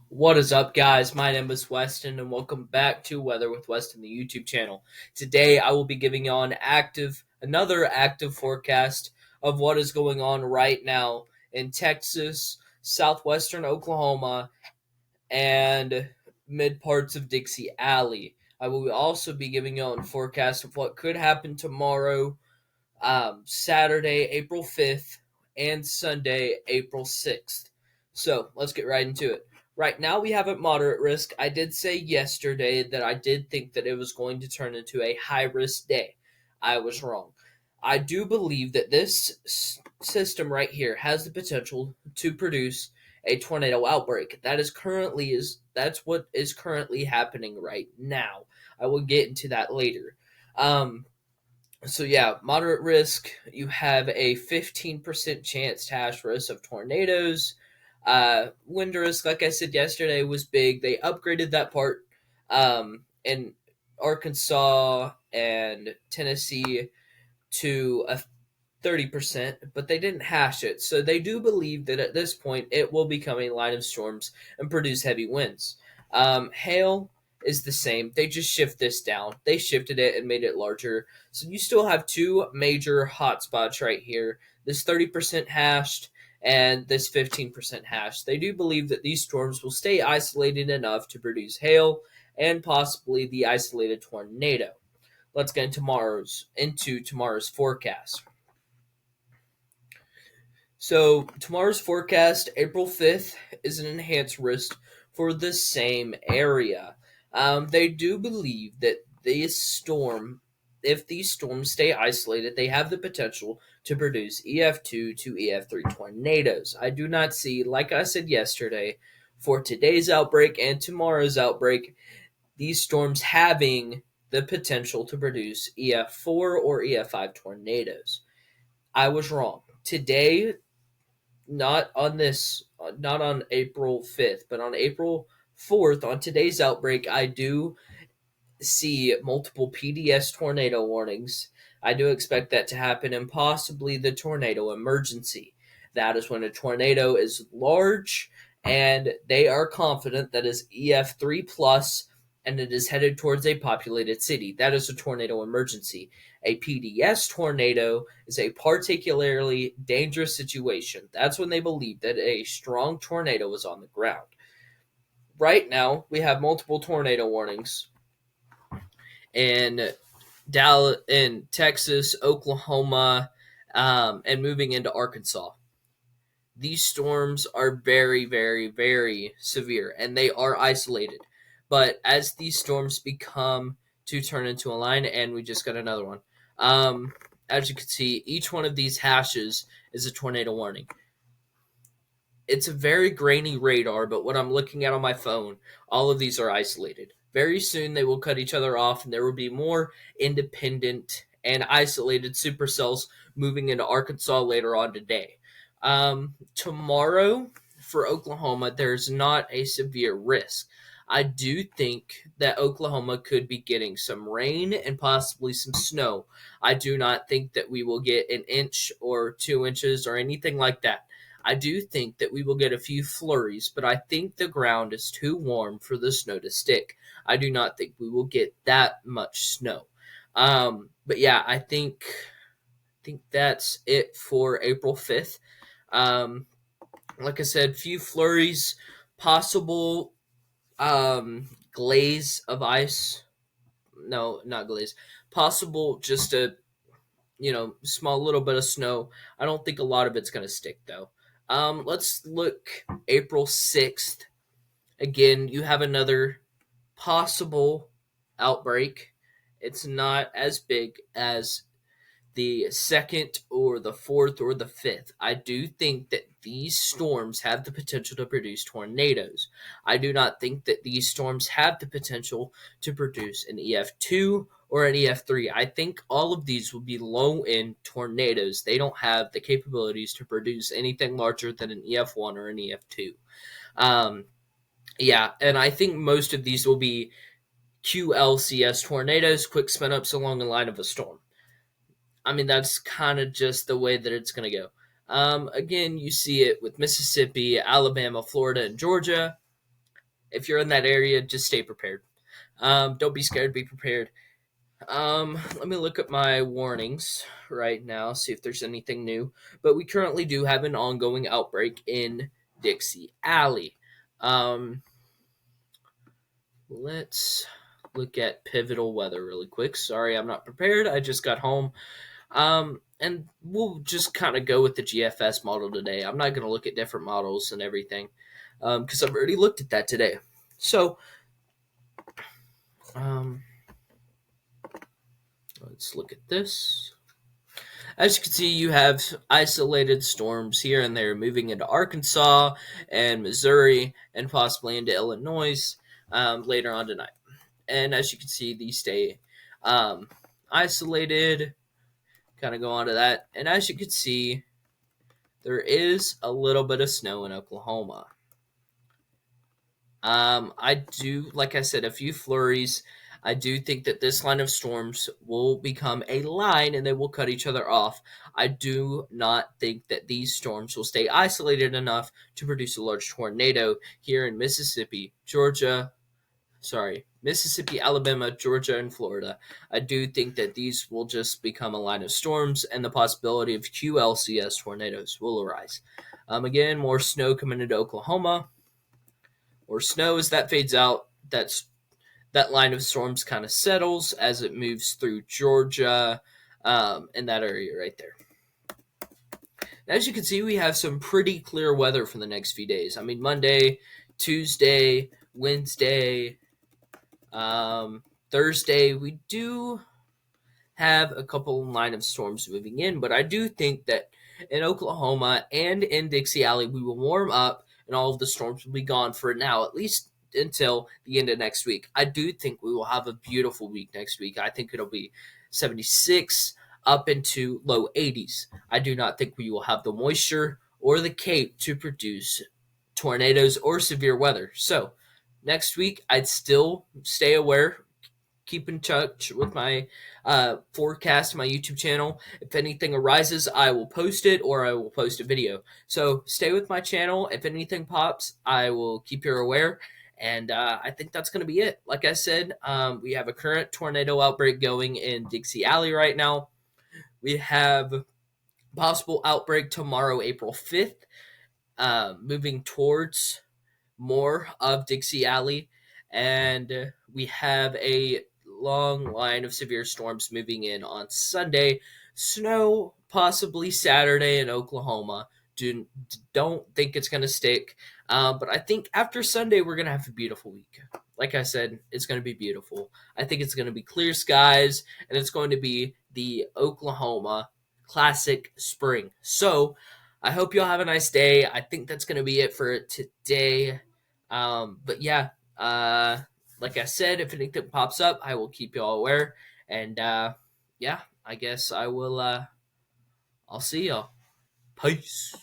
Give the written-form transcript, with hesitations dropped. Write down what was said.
What is up, guys? My name is Weston, and welcome back to Weather with Weston, the YouTube channel. Today, I will be giving you another active forecast of what is going on right now in Texas, southwestern Oklahoma, and mid parts of Dixie Alley. I will also be giving you a forecast of what could happen tomorrow, Saturday, April 5th, and Sunday, April 6th. So let's get right into it. Right now, we have a moderate risk. I did say yesterday that I did think that it was going to turn into a high risk day. I was wrong. I do believe that this system right here has the potential to produce a tornado outbreak. That's what is currently happening right now. I will get into that later. So yeah, moderate risk. You have a 15% chance to hash risk of tornadoes. Wind risk, like I said yesterday, was big. They upgraded that part in Arkansas and Tennessee to a 30%, but they didn't hash it. So they do believe that at this point it will become a line of storms and produce heavy winds. Hail is the same. They just shift this down. They shifted it and made it larger. So you still have two major hotspots right here. This 30% hashed and this 15% hashed. They do believe that these storms will stay isolated enough to produce hail and possibly the isolated tornado. Let's get into tomorrow's forecast. So tomorrow's forecast, April 5th, is an enhanced risk for the same area. They do believe that if these storms stay isolated, they have the potential to produce EF2 to EF3 tornadoes. I do not see, like I said yesterday, for today's outbreak and tomorrow's outbreak, these storms having the potential to produce EF4 or EF5 tornadoes. I was wrong. Today, not on April 5th, but on April 4th, on today's outbreak, I do see multiple PDS tornado warnings. I do expect that to happen, and possibly the tornado emergency. That is when a tornado is large and they are confident that is EF3 plus and it is headed towards a populated city. That is a tornado emergency. A PDS tornado is a particularly dangerous situation. That's when they believe that a strong tornado is on the ground. Right now, we have multiple tornado warnings in Dallas, in Texas, Oklahoma, and moving into Arkansas. These storms are very, very, very severe, and they are isolated. But as these storms become to turn into a line, and we just got another one, as you can see, each one of these hashes is a tornado warning. It's a very grainy radar, but what I'm looking at on my phone, all of these are isolated. Very soon they will cut each other off, and there will be more independent and isolated supercells moving into Arkansas later on today. Tomorrow for Oklahoma, there's not a severe risk. I do think that Oklahoma could be getting some rain and possibly some snow. I do not think that we will get an inch or 2 inches or anything like that. I do think that we will get a few flurries, but I think the ground is too warm for the snow to stick. I do not think we will get that much snow. But yeah, I think that's it for April 5th. Um, like I said, few flurries, possible glaze of ice. No, not glaze. Possible just a small little bit of snow. I don't think a lot of it's gonna stick though. Let's look April 6th. Again, you have another possible outbreak. It's not as big as the second or the fourth or the fifth. I do think that these storms have the potential to produce tornadoes. I do not think that these storms have the potential to produce an EF2 or an EF3. I think all of these will be low end tornadoes. They don't have the capabilities to produce anything larger than an EF1 or an EF2. Um, yeah, and I think most of these will be QLCS tornadoes, quick spin ups along the line of a storm. I mean, that's kind of just the way that it's going to go. Again, you see it with Mississippi, Alabama, Florida, and Georgia. if you're in that area, just stay prepared. Don't be scared. Be prepared. Let me look at my warnings right now, see if there's anything new. But we currently do have an ongoing outbreak in Dixie Alley. Um, let's look at pivotal weather really quick. Sorry, I'm not prepared. I just got home. And we'll just kind of go with the GFS model today. I'm not going to look at different models and everything because I've already looked at that today. So, um, let's look at this. As you can see, you have isolated storms here and there moving into Arkansas and Missouri and possibly into Illinois later on tonight. And as you can see, these stay isolated. Kind of go on to that. And as you can see, there is a little bit of snow in Oklahoma. I do, like I said, a few flurries. I do think that this line of storms will become a line and they will cut each other off. I do not think that these storms will stay isolated enough to produce a large tornado here in Mississippi, Alabama, Georgia, and Florida. I do think that these will just become a line of storms and the possibility of QLCS tornadoes will arise. Again, more snow coming into Oklahoma. Or snow as that fades out. That line of storms kind of settles as it moves through Georgia in that area right there. As you can see, we have some pretty clear weather for the next few days. I mean, Monday, Tuesday, Wednesday, Thursday, we do have a couple line of storms moving in, but I do think that in Oklahoma and in Dixie Alley, we will warm up and all of the storms will be gone for now, at least until the end of next week. I do think we will have a beautiful week next week. I think it'll be 76 up into low 80s. I do not think we will have the moisture or the cape to produce tornadoes or severe weather. So next week, I'd still stay aware, keep in touch with my forecast, my YouTube channel. If anything arises, I will post it or I will post a video. So stay with my channel. If anything pops, I will keep you aware. And I think that's going to be it. Like I said, we have a current tornado outbreak going in Dixie Alley right now. We have possible outbreak tomorrow, April 5th, moving towards more of Dixie Alley. And we have a long line of severe storms moving in on Sunday. Snow possibly Saturday in Oklahoma. Don't think it's going to stick. But I think after Sunday, we're going to have a beautiful week. Like I said, it's going to be beautiful. I think it's going to be clear skies, and it's going to be the Oklahoma classic spring. So I hope you'll have a nice day. I think that's going to be it for today. But yeah, like I said, if anything pops up, I will keep you all aware. And yeah, I guess I'll see y'all. Peace.